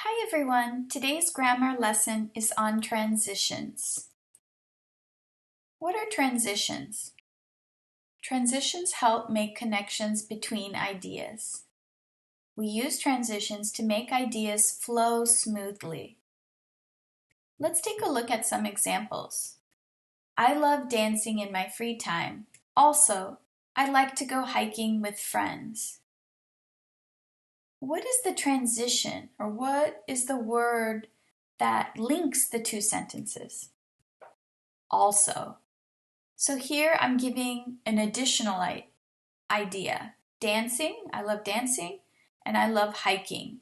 Hi everyone, today's grammar lesson is on transitions. What are transitions? Transitions help make connections between ideas. We use transitions to make ideas flow smoothly. Let's take a look at some examples. I love dancing in my free time. Also, I like to go hiking with friends. What is the transition, or what is the word that links the two sentences? Also. So here I'm giving an additional idea. Dancing, I love dancing, and I love hiking.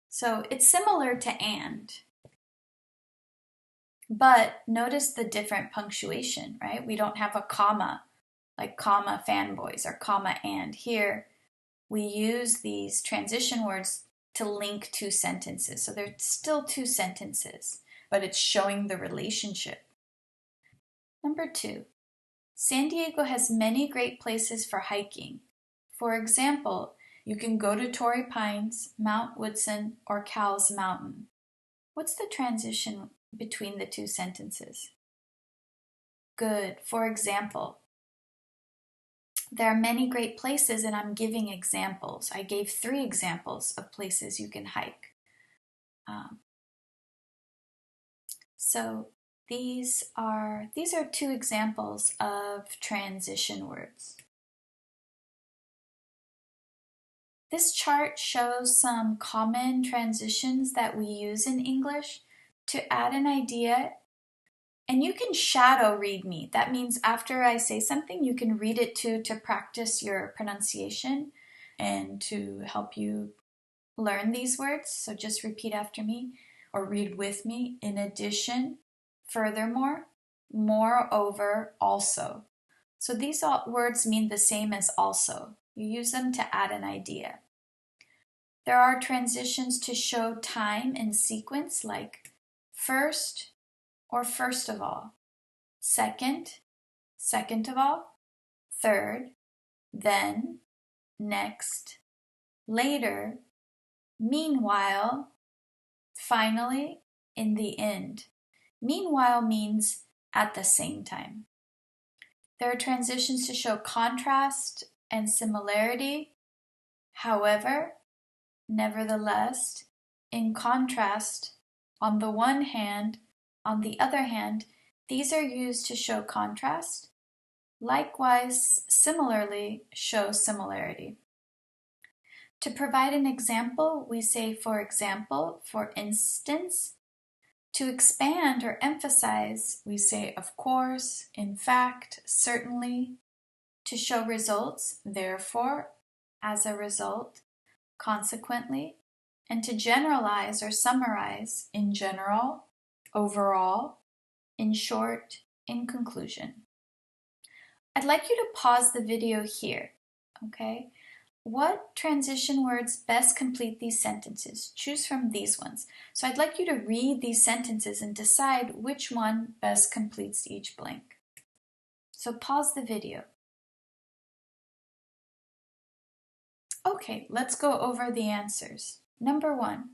So it's similar to and. But notice the different punctuation, right? We don't have a comma, like comma fanboys or comma and. Here, we use these transition words to link two sentences. So they're still two sentences, but it's showing the relationship. Number 2, San Diego has many great places for hiking. For example, you can go to Torrey Pines, Mount Woodson, or Cowles Mountain. What's the transition between the two sentences? Good. For example, there are many great places, and I'm giving examples. I gave 3 examples of places you can hike. So these are 2 examples of transition words. This chart shows some common transitions that we use in English to add an idea, and you can shadow read me. That means after I say something, you can read it too to practice your pronunciation and to help you learn these words. So just repeat after me or read with me. In addition, furthermore, moreover, also. So these words mean the same as also. You use them to add an idea. There are transitions to show time and sequence, like first or first of all, second, second of all, third, then, next, later, meanwhile, finally, in the end. Meanwhile means at the same time. There are transitions to show contrast and similarity. However, nevertheless, in contrast, on the one hand, on the other hand, these are used to show contrast. Likewise, similarly, show similarity. To provide an example, we say for example, for instance. To expand or emphasize, we say of course, in fact, certainly. To show results, therefore, as a result, consequently. And to generalize or summarize, in general, overall, in short, in conclusion. I'd like you to pause the video here, okay? What transition words best complete these sentences? Choose from these ones. So I'd like you to read these sentences and decide which one best completes each blank. So pause the video. Okay, let's go over the answers. Number 1,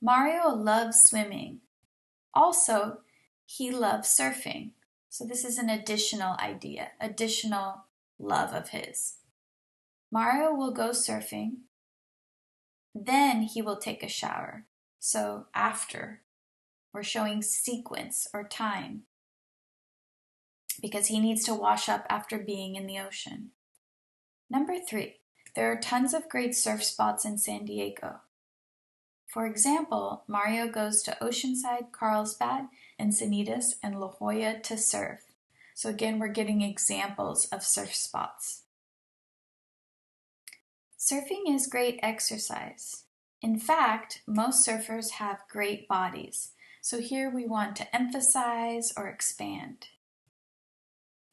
Mario loves swimming. Also, he loves surfing. So this is an additional idea, additional love of his. Mario will go surfing, then he will take a shower. So after, we're showing sequence or time because he needs to wash up after being in the ocean. Number 3, there are tons of great surf spots in San Diego. For example, Mario goes to Oceanside, Carlsbad, Encinitas, and La Jolla to surf. So again, we're getting examples of surf spots. Surfing is great exercise. In fact, most surfers have great bodies. So here we want to emphasize or expand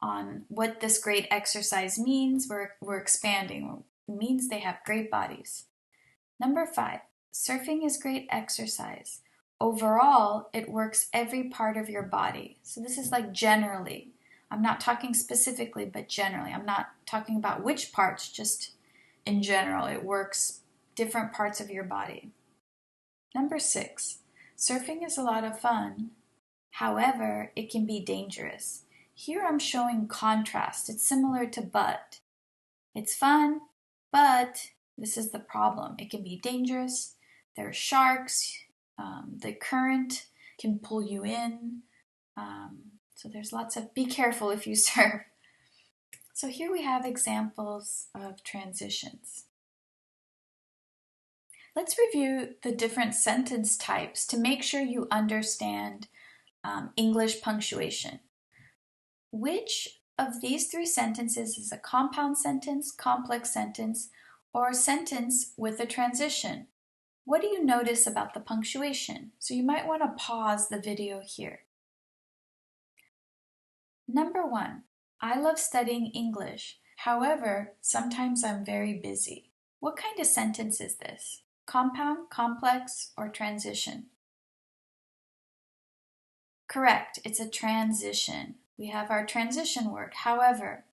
on what this great exercise means. We're expanding. It means they have great bodies. Number 5, surfing is great exercise. Overall, it works every part of your body. So this is like generally. I'm not talking specifically, but generally. I'm not talking about which parts, just in general. It works different parts of your body. Number 6, surfing is a lot of fun. However, it can be dangerous. Here I'm showing contrast. It's similar to but. It's fun, but this is the problem. It can be dangerous. There are sharks. The current can pull you in. So there's lots of be careful if you surf. So here we have examples of transitions. Let's review the different sentence types to make sure you understand English punctuation. Which of these 3 sentences is a compound sentence, complex sentence, or a sentence with a transition? What do you notice about the punctuation? So you might want to pause the video here. Number 1, I love studying English. However, sometimes I'm very busy. What kind of sentence is this? Compound, complex, or transition? Correct, it's a transition. We have our transition word. However,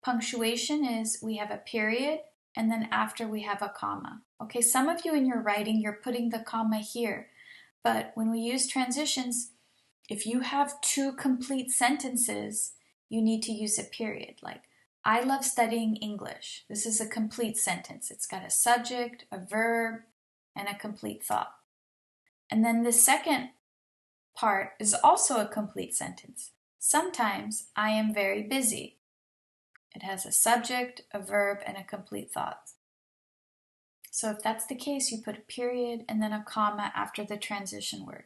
punctuation is we have a period and then after we have a comma. Okay, some of you in your writing, you're putting the comma here. But when we use transitions, if you have 2 complete sentences, you need to use a period. Like, I love studying English. This is a complete sentence. It's got a subject, a verb, and a complete thought. And then the second part is also a complete sentence. Sometimes I am very busy. It has a subject, a verb, and a complete thought. So if that's the case, you put a period and then a comma after the transition word.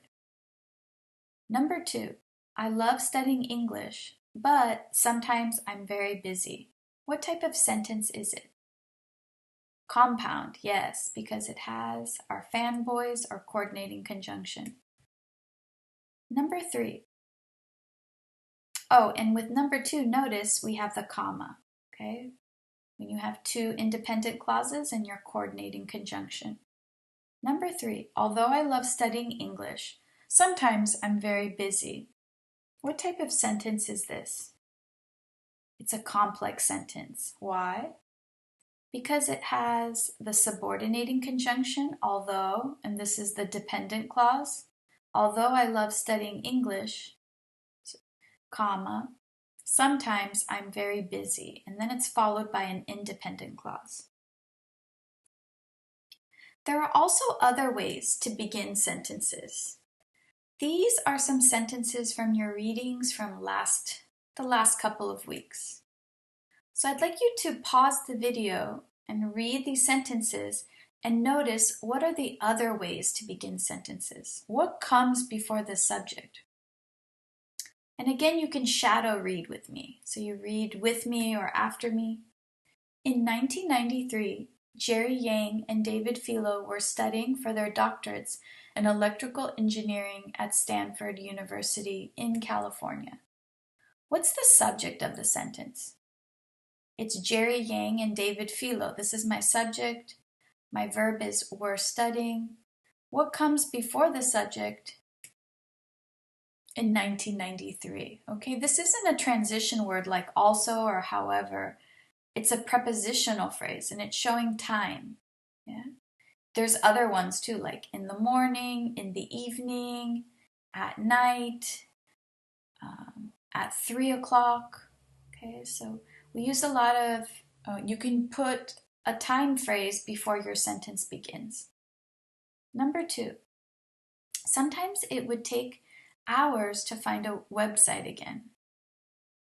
Number 2, I love studying English, but sometimes I'm very busy. What type of sentence is it? Compound, yes, because it has our fanboys or coordinating conjunction. Number 3. Oh, and with number 2, notice we have the comma, okay? When you have 2 independent clauses and your coordinating conjunction. Number 3, although I love studying English, sometimes I'm very busy. What type of sentence is this? It's a complex sentence. Why? Because it has the subordinating conjunction, although, and this is the dependent clause. Although I love studying English, comma, sometimes I'm very busy, and then it's followed by an independent clause. There are also other ways to begin sentences. These are some sentences from your readings from the last couple of weeks. So I'd like you to pause the video and read these sentences and notice what are the other ways to begin sentences. What comes before the subject? And again, you can shadow read with me. So you read with me or after me. In 1993, Jerry Yang and David Filo were studying for their doctorates in electrical engineering at Stanford University in California. What's the subject of the sentence? It's Jerry Yang and David Filo. This is my subject. My verb is were studying. What comes before the subject? In 1993. Okay, this isn't a transition word like also or however. It's a prepositional phrase and it's showing time. Yeah. There's other ones too, like in the morning, in the evening, at night, at 3 o'clock. Okay, so we use a lot of, you can put a time phrase before your sentence begins. Number 2, sometimes it would take hours to find a website again.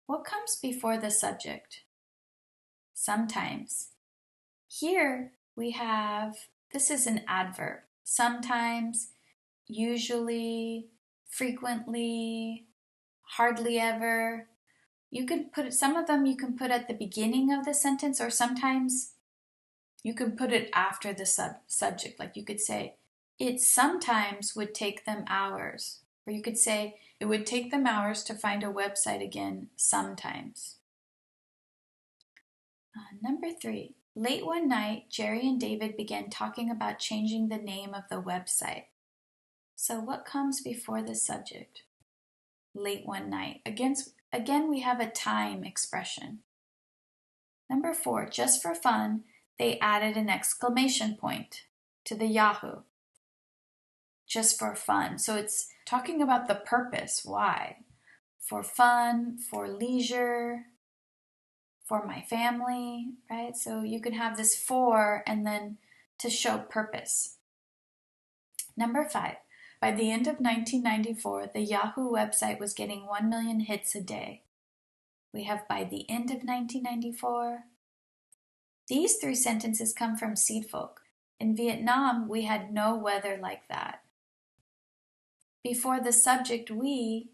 What comes before the subject? Sometimes. Here we have, this is an adverb. Sometimes, usually, frequently, hardly ever. You can put some of them you can put at the beginning of the sentence, or sometimes you can put it after the subject. Like you could say, it sometimes would take them hours. Or you could say, it would take them hours to find a website again sometimes. Number 3, late one night, Jerry and David began talking about changing the name of the website. So what comes before the subject? Late one night. Again, we have a time expression. Number 4, just for fun, they added an exclamation point. to the Yahoo, just for fun. So it's talking about the purpose, why? For fun, for leisure, for my family, right? So you can have this for and then to show purpose. Number 5, by the end of 1994, the Yahoo website was getting 1 million hits a day. We have by the end of 1994. These 3 sentences come from Seedfolk. In Vietnam, we had no weather like that. Before the subject we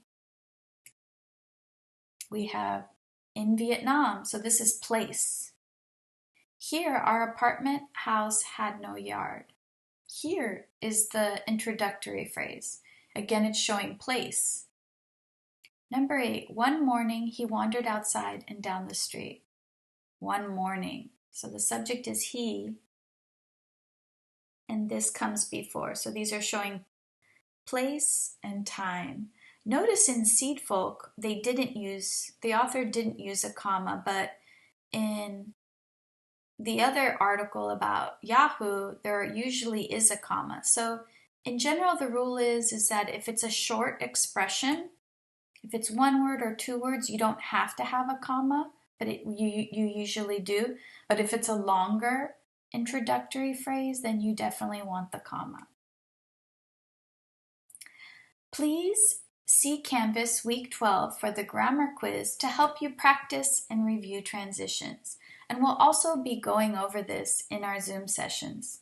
have in Vietnam, so this is place. Here, our apartment house had no yard. Here is the introductory phrase. Again, it's showing place. Number 8, one morning he wandered outside and down the street. One morning. So the subject is he, and this comes before. So these are showing place and time. Notice in Seedfolk, the author didn't use a comma, but in the other article about Yahoo, there usually is a comma. So in general, the rule is that if it's a short expression, if it's 1 word or 2 words, you don't have to have a comma, but you usually do. But if it's a longer introductory phrase, then you definitely want the comma. Please see Canvas Week 12 for the grammar quiz to help you practice and review transitions. And we'll also be going over this in our Zoom sessions.